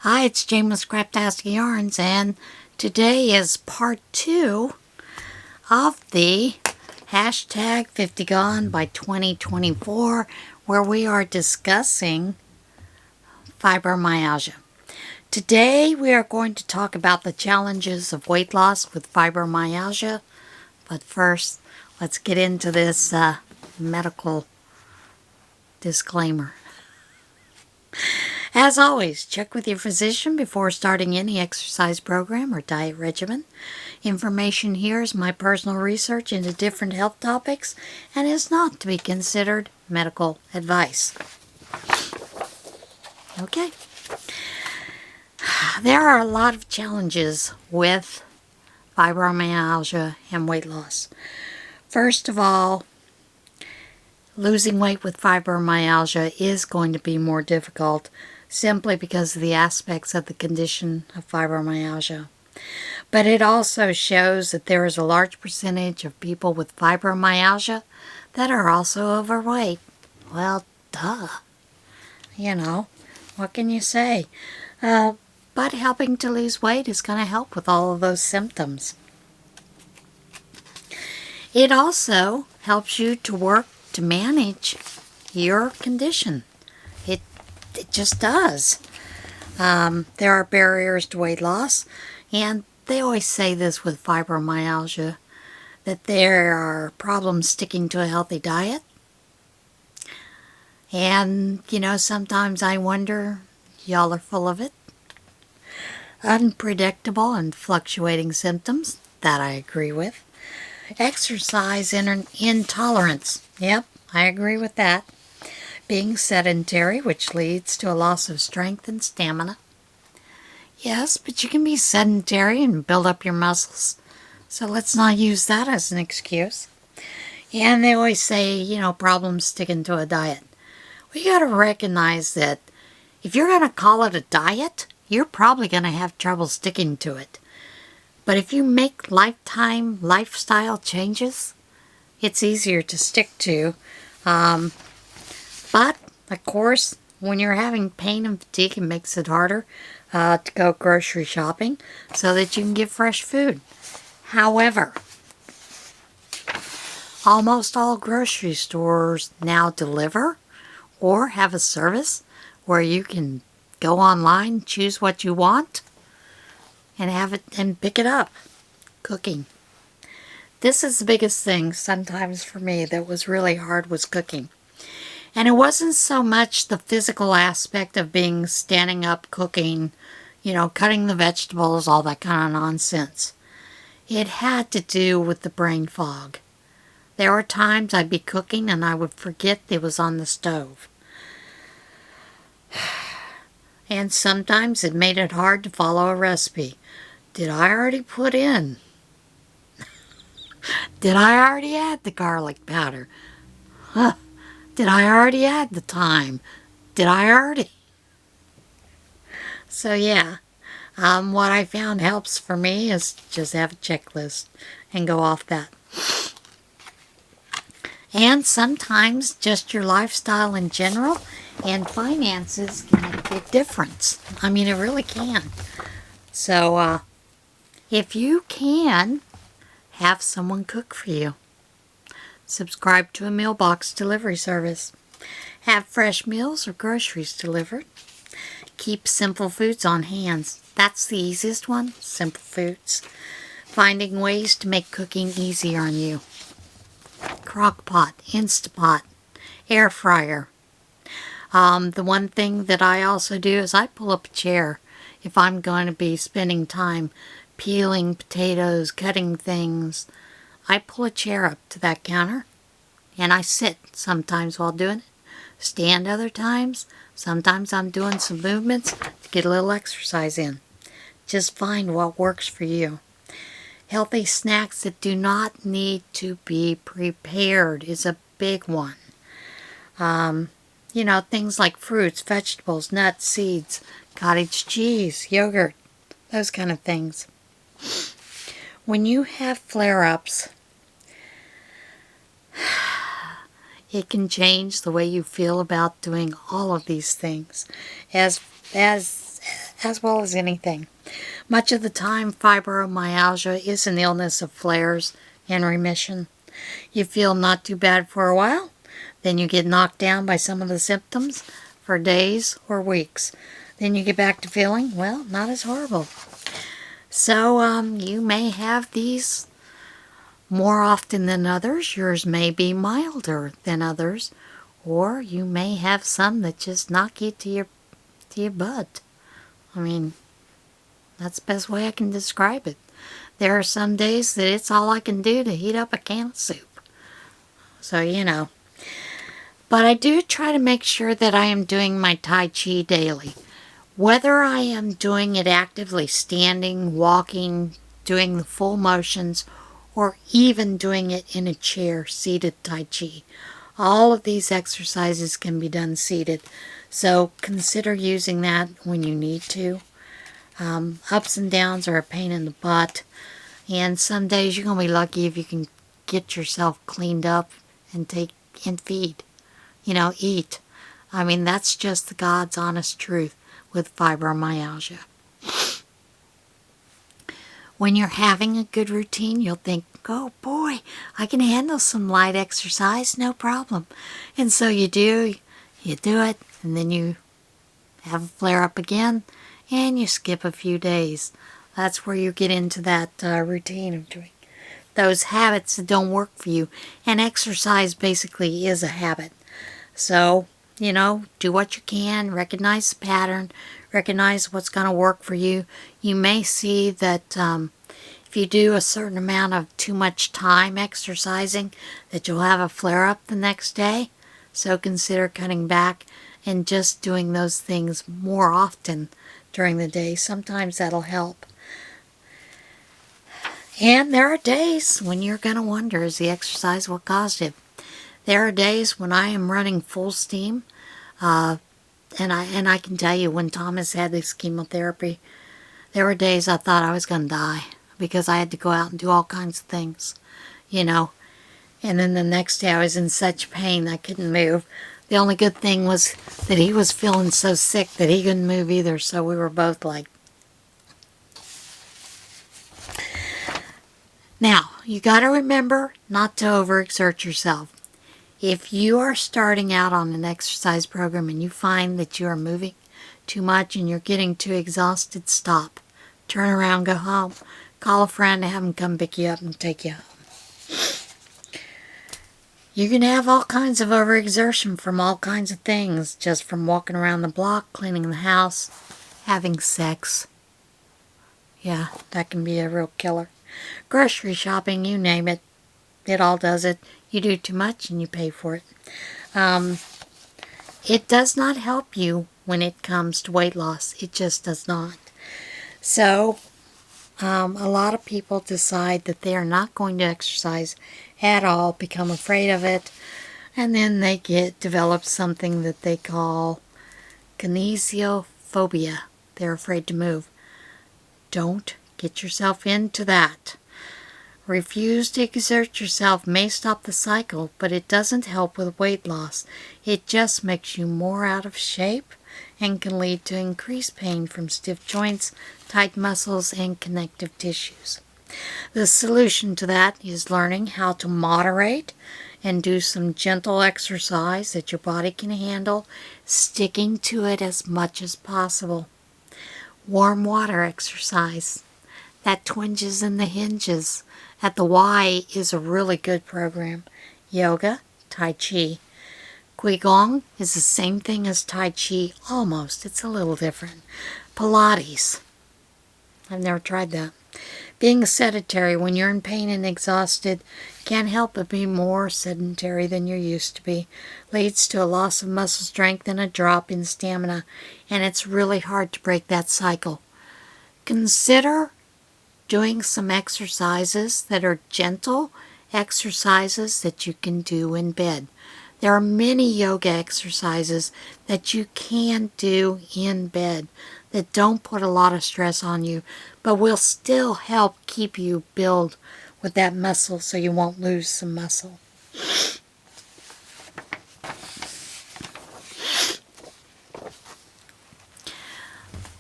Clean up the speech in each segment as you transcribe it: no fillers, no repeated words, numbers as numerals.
Hi, it's Jane with ScrapTasticyarns, and today is part 2 of the hashtag 50 Gone by 2024, where we are discussing fibromyalgia. Today we are going to talk about the challenges of weight loss with fibromyalgia, but first let's get into this medical disclaimer. As always, check with your physician before starting any exercise program or diet regimen. Information here is my personal research into different health topics and is not to be considered medical advice. Okay. There are a lot of challenges with fibromyalgia and weight loss. First of all, losing weight with fibromyalgia is going to be more difficult simply because of the aspects of the condition of fibromyalgia. But it also shows that there is a large percentage of people with fibromyalgia that are also overweight. Well, duh. You know, what can you say? But helping to lose weight is going to help with all of those symptoms. It also helps you to work to manage your condition. It just does. There are barriers to weight loss, and they always say this with fibromyalgia, that there are problems sticking to a healthy diet. And, sometimes I wonder, y'all are full of it. Unpredictable and fluctuating symptoms, that I agree with. Exercise intolerance, yep, I agree with that. Being sedentary, which leads to a loss of strength and stamina. Yes, but you can be sedentary and build up your muscles. So let's not use that as an excuse. And they always say, problems sticking to a diet. We got to recognize that if you're going to call it a diet, you're probably going to have trouble sticking to it. But if you make lifestyle changes, it's easier to stick to. But, of course, when you're having pain and fatigue, it makes it harder to go grocery shopping so that you can get fresh food. However, almost all grocery stores now deliver or have a service where you can go online, choose what you want, and have it and pick it up. Cooking. This is the biggest thing sometimes for me that was really hard, was cooking. And it wasn't so much the physical aspect of standing up, cooking, cutting the vegetables, all that kind of nonsense. It had to do with the brain fog. There were times I'd be cooking and I would forget it was on the stove. And sometimes it made it hard to follow a recipe. Did I already put in? Did I already add the garlic powder? Huh. Did I already add the thyme? Did I already? So yeah, what I found helps for me is just have a checklist and go off that. And sometimes just your lifestyle in general and finances can make a big difference. I mean, it really can. So if you can, have someone cook for you. Subscribe to a meal box delivery service. Have fresh meals or groceries delivered. Keep simple foods on hand. That's the easiest one, simple foods. Finding ways to make cooking easier on you. Crock pot, Instapot, air fryer. The one thing that I also do is I pull up a chair if I'm going to be spending time peeling potatoes, cutting things. I pull a chair up to that counter and I sit sometimes while doing it. Stand other times. Sometimes I'm doing some movements to get a little exercise in. Just find what works for you. Healthy snacks that do not need to be prepared is a big one. Things like fruits, vegetables, nuts, seeds, cottage cheese, yogurt, those kind of things. When you have flare-ups, it can change the way you feel about doing all of these things. As as well as anything. Much of the time, fibromyalgia is an illness of flares and remission. You feel not too bad for a while, then you get knocked down by some of the symptoms for days or weeks. Then you get back to feeling, well, not as horrible. So you may have these more often than others. Yours may be milder than others, or you may have some that just knock you to your butt. I mean, that's the best way I can describe it. There are some days that it's all I can do to heat up a can of soup. So, you know. But I do try to make sure that I am doing my Tai Chi daily. Whether I am doing it actively, standing, walking, doing the full motions, or even doing it in a chair, seated Tai Chi. All of these exercises can be done seated. So consider using that when you need to. Ups and downs are a pain in the butt. And some days you're going to be lucky if you can get yourself cleaned up and feed. Eat. I mean, that's just the God's honest truth with fibromyalgia. When you're having a good routine, you'll think, oh boy, I can handle some light exercise, no problem. And so you do it, and then you have a flare up again, and you skip a few days. That's where you get into that routine of doing those habits that don't work for you. And exercise basically is a habit. So, do what you can, recognize the pattern, recognize what's going to work for you. You may see that if you do a certain amount of too much time exercising, that you'll have a flare-up the next day. So consider cutting back and just doing those things more often during the day. Sometimes that'll help. And there are days when you're going to wonder, is the exercise what caused it? There are days when I am running full steam, and I can tell you, when Thomas had this chemotherapy, there were days I thought I was going to die because I had to go out and do all kinds of things, And then the next day I was in such pain I couldn't move. The only good thing was that he was feeling so sick that he couldn't move either, so we were both like. Now, you got to remember not to overexert yourself. If you are starting out on an exercise program and you find that you are moving too much and you're getting too exhausted, stop. Turn around, go home. Call a friend and have them come pick you up and take you home. You can have all kinds of overexertion from all kinds of things, just from walking around the block, cleaning the house, having sex. Yeah, that can be a real killer. Grocery shopping, you name it. It all does it. You do too much and you pay for it. It does not help you when it comes to weight loss. It just does not. So, a lot of people decide that they are not going to exercise at all, become afraid of it, and then they develop something that they call kinesiophobia. They're afraid to move. Don't get yourself into that. Refuse to exert yourself may stop the cycle, but it doesn't help with weight loss. It just makes you more out of shape and can lead to increased pain from stiff joints, tight muscles, and connective tissues. The solution to that is learning how to moderate and do some gentle exercise that your body can handle, sticking to it as much as possible. Warm water exercise. That twinges in the hinges at the Y is a really good program. Yoga, Tai Chi. Qigong is the same thing as Tai Chi, almost. It's a little different. Pilates. I've never tried that. Being sedentary when you're in pain and exhausted can't help but be more sedentary than you're used to be. Leads to a loss of muscle strength and a drop in stamina, and it's really hard to break that cycle. Consider doing some exercises that are gentle exercises that you can do in bed. There are many yoga exercises that you can do in bed that don't put a lot of stress on you, but will still help keep you build with that muscle so you won't lose some muscle.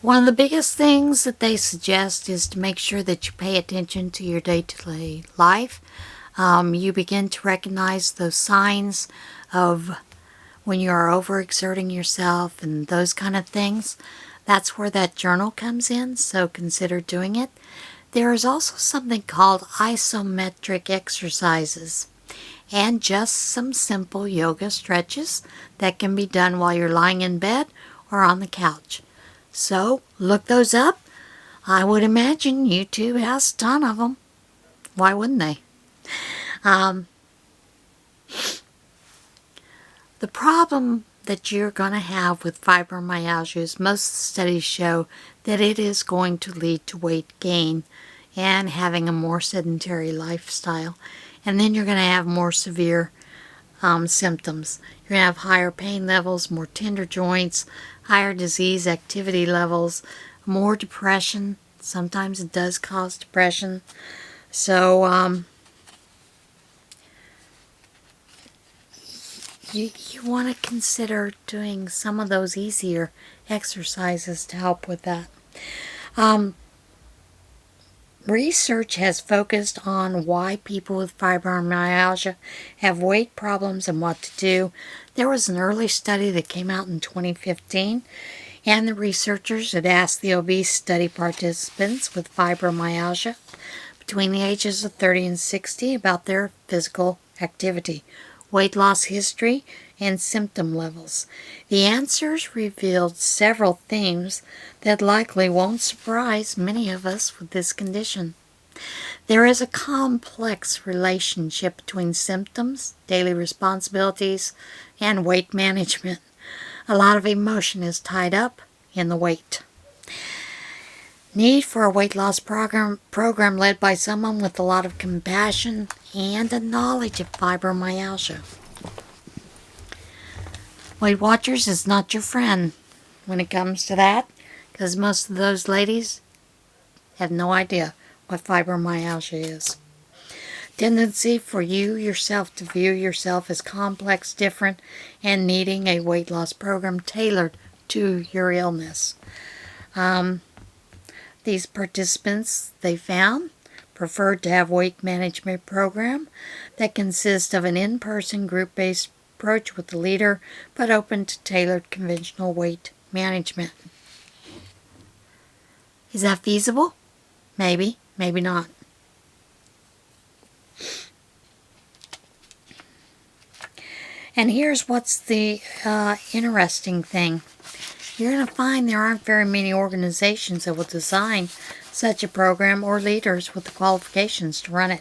One of the biggest things that they suggest is to make sure that you pay attention to your day-to-day life. You begin to recognize those signs of when you are overexerting yourself and those kind of things. That's where that journal comes in, so consider doing it. There is also something called isometric exercises and just some simple yoga stretches that can be done while you're lying in bed or on the couch. So look those up. I would imagine YouTube has a ton of them. Why wouldn't they? The problem that you're going to have with fibromyalgia is most studies show that it is going to lead to weight gain and having a more sedentary lifestyle. And then you're going to have more severe symptoms. You're going to have higher pain levels, more tender joints, higher disease activity levels, more depression. Sometimes it does cause depression. So you want to consider doing some of those easier exercises to help with that. Research has focused on why people with fibromyalgia have weight problems and what to do. There was an early study that came out in 2015, and the researchers had asked the obese study participants with fibromyalgia between the ages of 30 and 60 about their physical activity, weight loss history, and symptom levels. The answers revealed several themes that likely won't surprise many of us with this condition. There is a complex relationship between symptoms, daily responsibilities, and weight management. A lot of emotion is tied up in the weight. Need for a weight loss program led by someone with a lot of compassion and a knowledge of fibromyalgia. Weight Watchers is not your friend when it comes to that, because most of those ladies have no idea what fibromyalgia is. Tendency for you yourself to view yourself as complex, different, and needing a weight loss program tailored to your illness. These participants, they found, preferred to have weight management program that consists of an in-person group-based approach with the leader, but open to tailored conventional weight management. Is that feasible? Maybe, maybe not. And here's what's the interesting thing. You're going to find there aren't very many organizations that will design such a program or leaders with the qualifications to run it.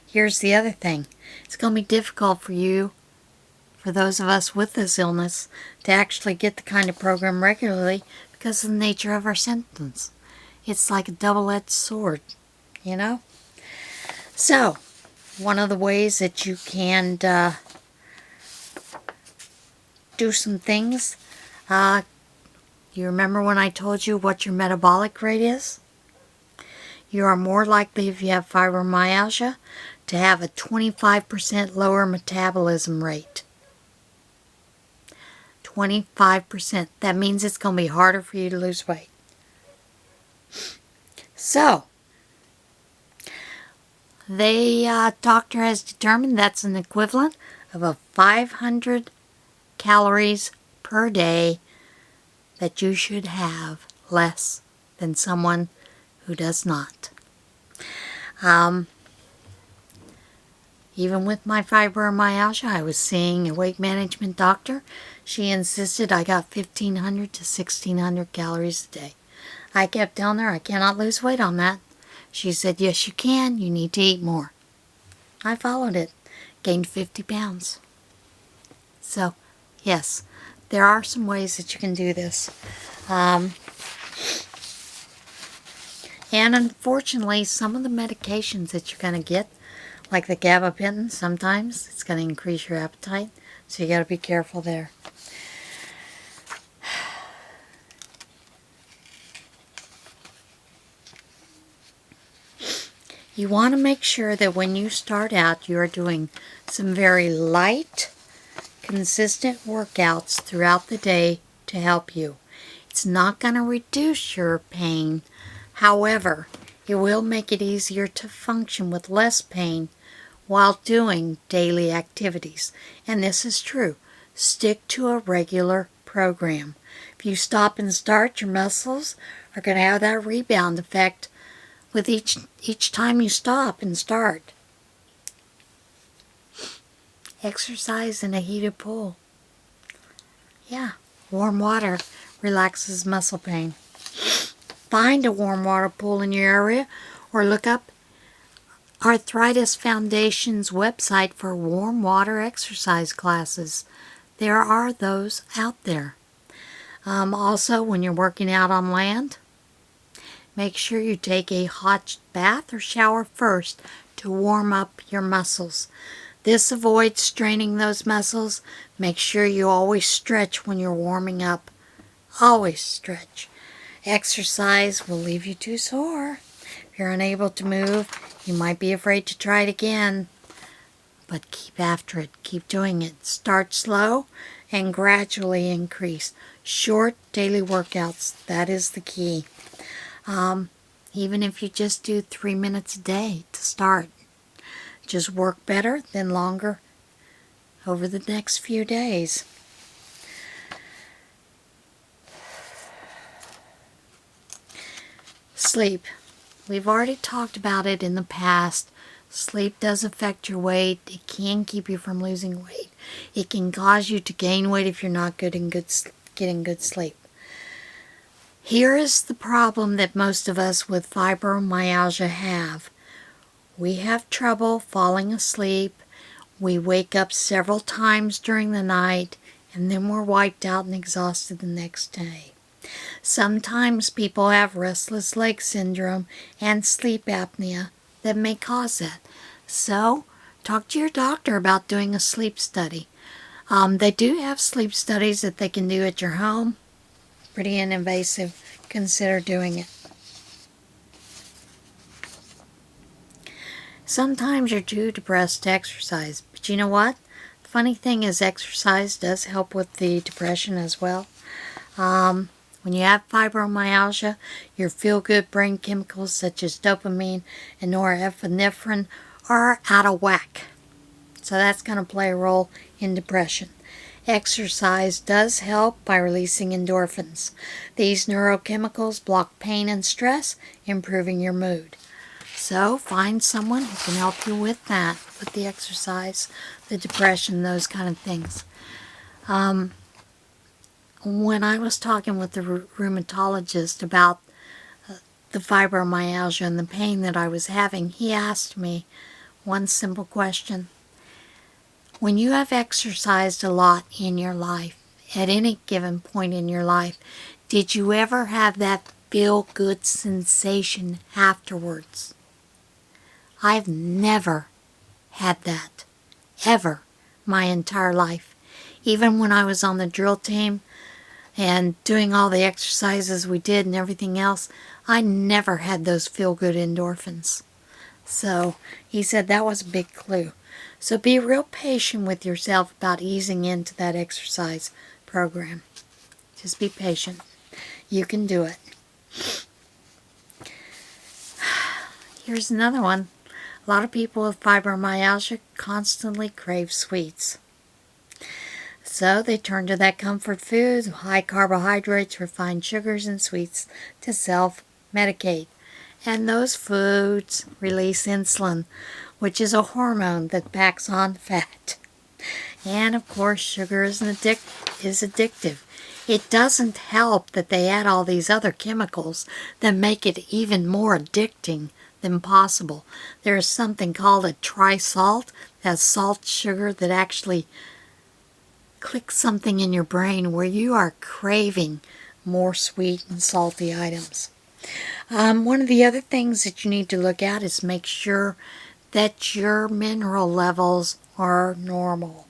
Here's the other thing. It's going to be difficult for you, for those of us with this illness, to actually get the kind of program regularly because of the nature of our symptoms. It's like a double-edged sword, you know? So, one of the ways that you can do some things, you remember when I told you what your metabolic rate is? You are more likely, if you have fibromyalgia, to have a 25% lower metabolism rate. 25%. That means it's going to be harder for you to lose weight. So, the doctor has determined that's an equivalent of a 500 calories per day that you should have less than someone who does not. Even with my fibromyalgia, I was seeing a weight management doctor. She insisted I got 1,500 to 1,600 calories a day. I kept telling her I cannot lose weight on that. She said, yes, you can. You need to eat more. I followed it. Gained 50 pounds. So, yes, there are some ways that you can do this. And unfortunately, some of the medications that you're going to get, like the gabapentin, sometimes it's going to increase your appetite. So you got to be careful there. You want to make sure that when you start out, you are doing some very light, consistent workouts throughout the day to help you. It's not going to reduce your pain. However, it will make it easier to function with less pain while doing daily activities. And this is true. Stick to a regular program. If you stop and start, your muscles are going to have that rebound effect with each time you stop and start. Exercise in a heated pool. Yeah, warm water relaxes muscle pain. Find a warm water pool in your area or look up Arthritis Foundation's website for warm water exercise classes. There are those out there. Also, when you're working out on land, make sure you take a hot bath or shower first to warm up your muscles. This avoids straining those muscles. Make sure you always stretch when you're warming up. Always stretch. Exercise will leave you too sore. If you're unable to move, you might be afraid to try it again. But keep after it. Keep doing it. Start slow and gradually increase. Short daily workouts. That is the key. Even if you just do 3 minutes a day to start. Just work better, then longer over the next few days. Sleep. We've already talked about it in the past. Sleep does affect your weight. It can keep you from losing weight. It can cause you to gain weight if you're not getting good sleep. Here is the problem that most of us with fibromyalgia have. We have trouble falling asleep. We wake up several times during the night, and then we're wiped out and exhausted the next day. Sometimes people have restless leg syndrome and sleep apnea that may cause that. So, talk to your doctor about doing a sleep study. They do have sleep studies that they can do at your home. Pretty invasive. Consider doing it. Sometimes you're too depressed to exercise, but you know what? The funny thing is exercise does help with the depression as well. When you have fibromyalgia, your feel-good brain chemicals such as dopamine and norepinephrine are out of whack. So that's going to play a role in depression. Exercise does help by releasing endorphins. These neurochemicals block pain and stress, improving your mood. So find someone who can help you with that, with the exercise, the depression, those kind of things. When I was talking with the rheumatologist about the fibromyalgia and the pain that I was having, he asked me one simple question. When you have exercised a lot in your life, at any given point in your life, did you ever have that feel-good sensation afterwards? I've never had that, ever, my entire life. Even when I was on the drill team and doing all the exercises we did and everything else, I never had those feel-good endorphins. So he said that was a big clue. So be real patient with yourself about easing into that exercise program. Just be patient. You can do it. Here's another one. A lot of people with fibromyalgia constantly crave sweets. So they turn to that comfort food, high carbohydrates, refined sugars, and sweets to self-medicate. And those foods release insulin, which is a hormone that packs on fat. And of course, sugar is addictive. It doesn't help that they add all these other chemicals that make it even more addicting than possible. There is something called a trisalt, that's salt sugar that actually clicks something in your brain where you are craving more sweet and salty items. One of the other things that you need to look at is make sure that your mineral levels are normal.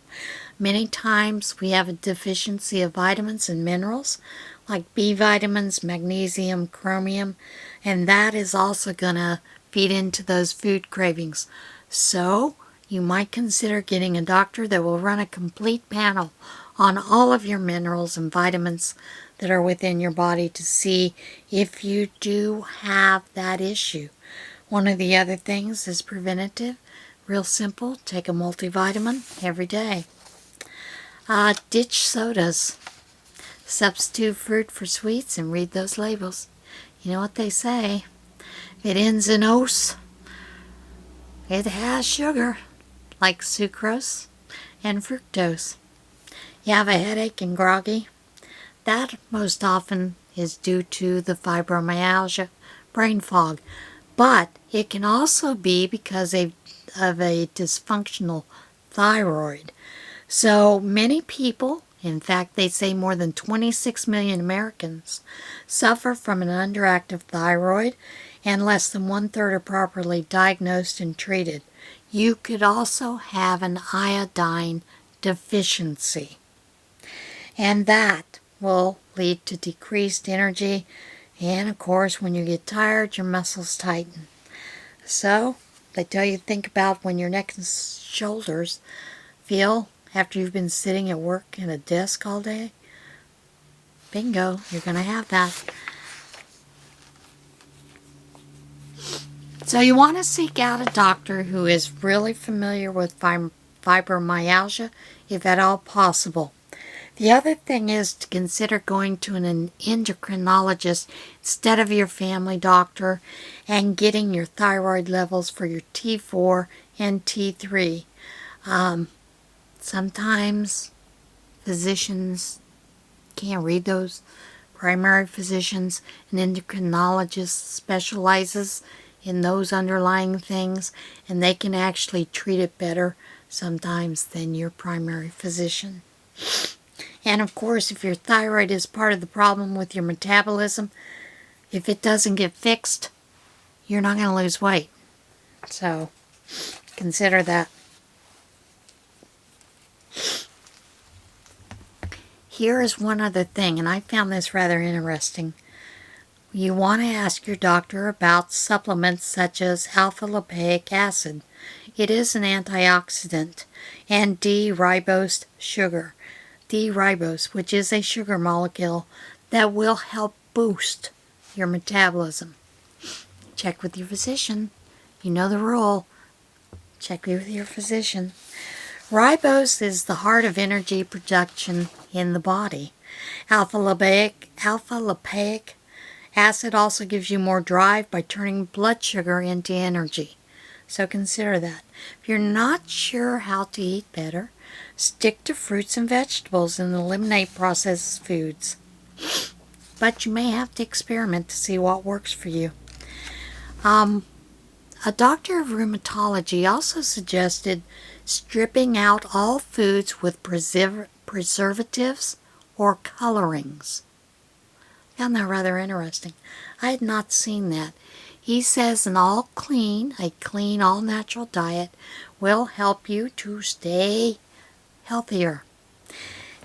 Many times we have a deficiency of vitamins and minerals like B vitamins, magnesium, chromium, and that is also going to feed into those food cravings. So you might consider getting a doctor that will run a complete panel on all of your minerals and vitamins that are within your body to see if you do have that issue. One of the other things is preventative. Real simple. Take a multivitamin every day. Ditch sodas. Substitute fruit for sweets and read those labels. You know what they say. If it ends in ose, it has sugar, like sucrose and fructose. You have a headache and groggy? That most often is due to the fibromyalgia, brain fog. But it can also be because of a dysfunctional thyroid. So many people, in fact they say more than 26 million Americans, suffer from an underactive thyroid, and less than 1/3 are properly diagnosed and treated. You could also have an iodine deficiency, and that will lead to decreased energy, and of course when you get tired your muscles tighten. So they tell you to think about when your neck and shoulders feel after you've been sitting at work at a desk all day. Bingo, you're going to have that. So you want to seek out a doctor who is really familiar with fibromyalgia, if at all possible. The other thing is to consider going to an endocrinologist instead of your family doctor and getting your thyroid levels for your T4 and T3. Sometimes physicians can't read those. Primary physicians, an endocrinologist specializes in those underlying things, and they can actually treat it better sometimes than your primary physician. And of course, if your thyroid is part of the problem with your metabolism, if it doesn't get fixed, you're not going to lose weight. So consider that. Here is one other thing, and I found this rather interesting. You want to ask your doctor about supplements such as alpha-lipoic acid. It is an antioxidant, and D-ribose sugar. D-ribose, which is a sugar molecule that will help boost your metabolism. Check with your physician. You know the rule. Check with your physician. Ribose is the heart of energy production in the body. Alpha-lipoic acid also gives you more drive by turning blood sugar into energy. So consider that. If you're not sure how to eat better, stick to fruits and vegetables and eliminate processed foods. But you may have to experiment to see what works for you. A doctor of rheumatology also suggested stripping out all foods with preservatives or colorings. Found that rather interesting. I had not seen that. He says a clean, all-natural diet will help you to stay healthier.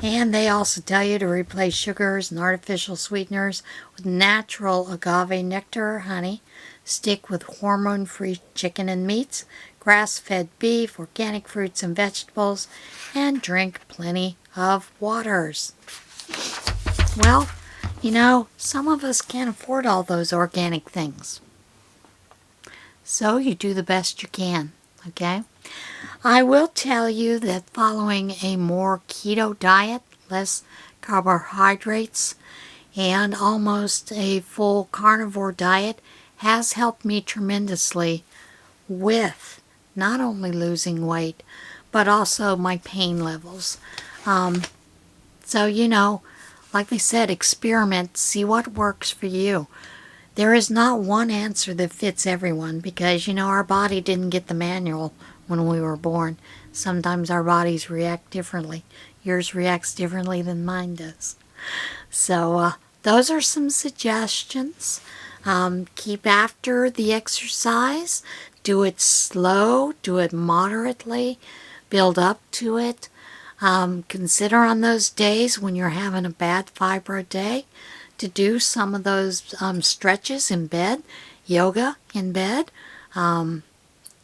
And they also tell you to replace sugars and artificial sweeteners with natural agave nectar or honey. Stick with hormone-free chicken and meats, grass-fed beef, organic fruits and vegetables, and drink plenty of waters. Well, you know, some of us can't afford all those organic things. So you do the best you can, okay? I will tell you that following a more keto diet, less carbohydrates, and almost a full carnivore diet has helped me tremendously with not only losing weight, but also my pain levels. So, you know, like they said, experiment, see what works for you. There is not one answer that fits everyone because, you know, our body didn't get the manual when we were born. Sometimes our bodies react differently. Yours reacts differently than mine does. So, those are some suggestions. Keep after the exercise. Do it slow. Do it moderately. Build up to it. Consider on those days when you're having a bad fibro day to do some of those stretches in bed, yoga in bed.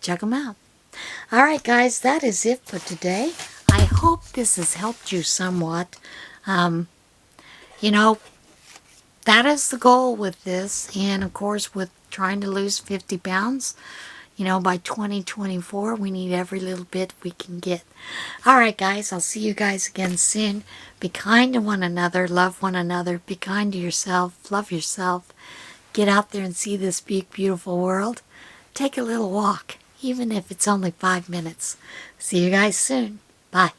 Check them out. All right, guys, that is it for today. I hope this has helped you somewhat. You know, that is the goal with this. And of course, with trying to lose 50 pounds, by 2024, we need every little bit we can get. All right, guys, I'll see you guys again soon. Be kind to one another, love one another, be kind to yourself, love yourself. Get out there and see this big, beautiful world. Take a little walk, even if it's only 5 minutes. See you guys soon. Bye.